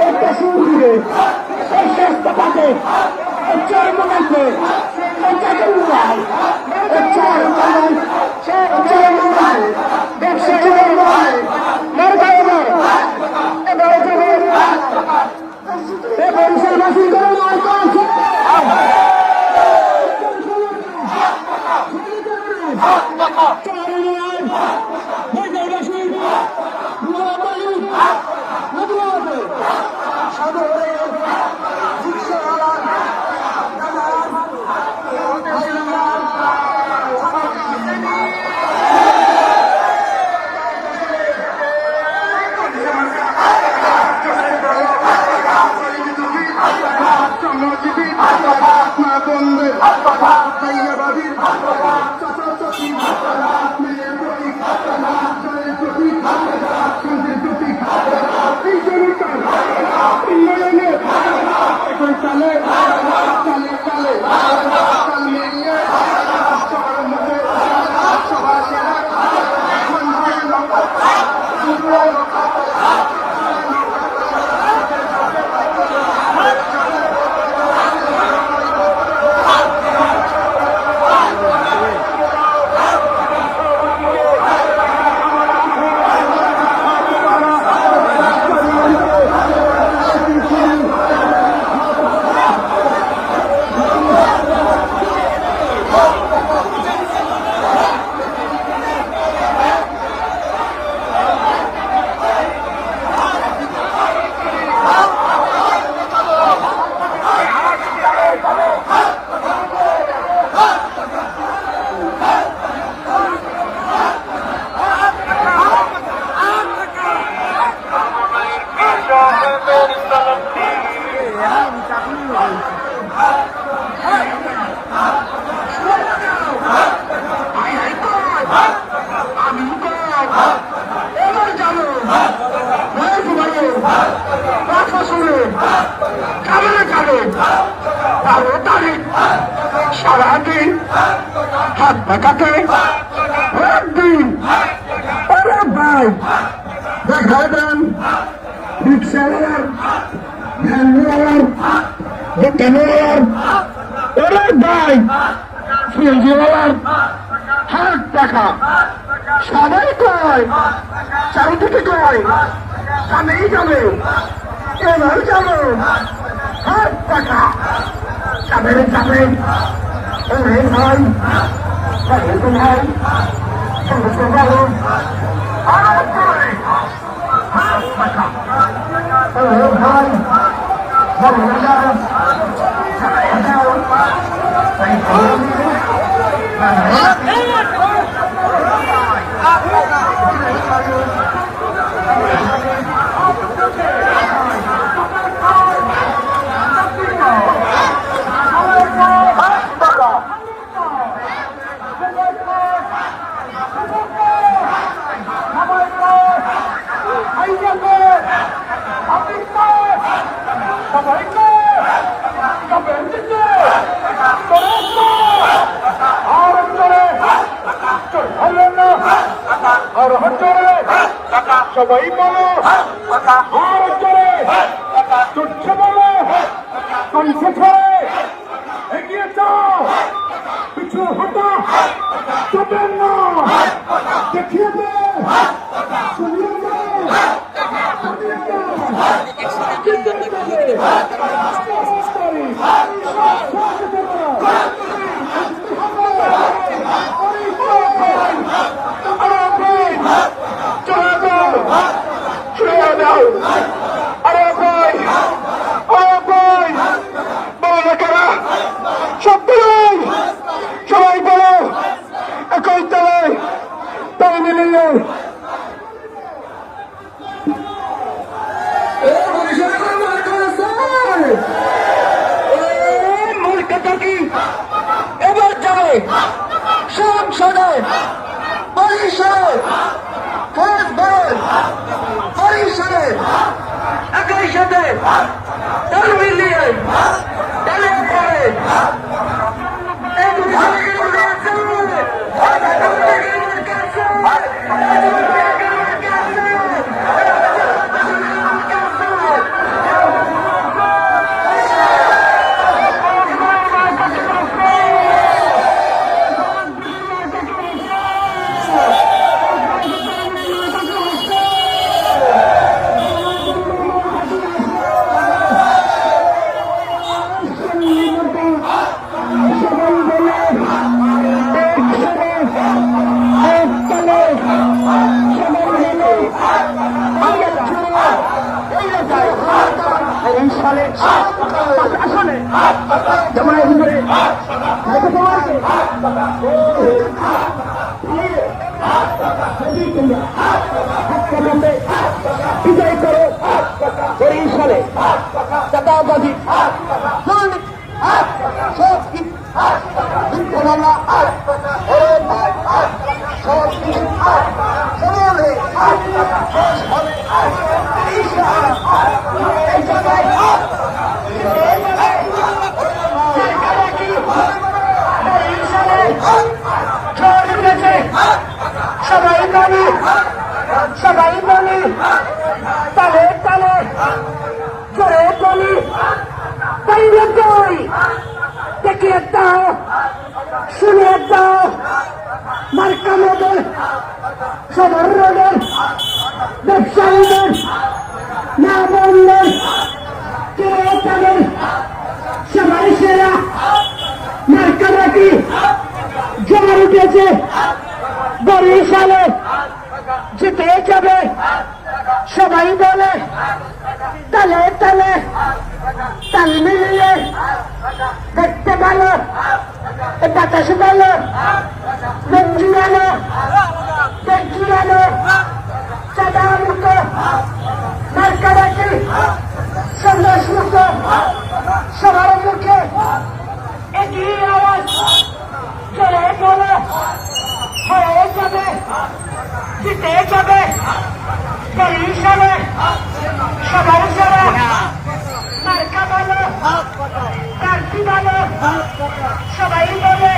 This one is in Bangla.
একটা সুর দিবে এই চেষ্টা থাকে চার মনে সারাদিন হাত পাকাতে একদিন ওরে ভাই দেখা দেন রিক্সাওয়ালার ভ্যানওয়ালার দোকানওয়ালার ওরে ভাই ফ্রিজওয়ালার হাত টাকা সবাই কয় চারিদিকে কয় সামনেই যাবে এবার যাবে হাত টাকা যাবে যাবে ওরে ভাই ভাই সমস্ত ভালো আর করে হাত টাকা ওরে ভাই ভালো যাও যাও তাই সবাই বলো আর জোরে তুচ্ছ বলো কণ্ঠে ছড়ে এগিয়ে যাও পিছু হটা চবেন না দেখিয়ে দে শুনিয়ে দে আরে ভাই বলো না কারা সব সবাই বলো একই তলায় তাই মিলিয়ে এবার যাবে সংসদে পরিষদ পরিষদে একই সাথে তাল মিলিয়ে তালে পড়ে সালে আসলে জামাই হুজুরে বিজয় করো বরিশালে চাঁদাবাজি সব সবাই বলি তালে তালে জোরে বলি বাইরে বই দেখিয়ে দাও শুনিয়ে দাও মার্কা মডেল সবার রোডের ব্যবসায়ীদের না বললেন ক্রেতাদের সবাই সেরা মার্কা নাকি জ্বর উঠেছে বরিশালে জিতে যাবে সবাই বলে তালে তালে তাল মিলিয়ে দেখতে ভালো বাতাস ভালো লোক জুড়ানো দেখ জুড়ানো চাঁদা মুক্ত মার্কাবাজি সন্দেশ মুক্ত সবার মুখে এগিয়ে আওয়াজ চলে বলো হয়ে যাবে জিতে যাবে বরিশালে সবার সেরা মার্কা ভালো প্রার্থী ভালো সবাই বলে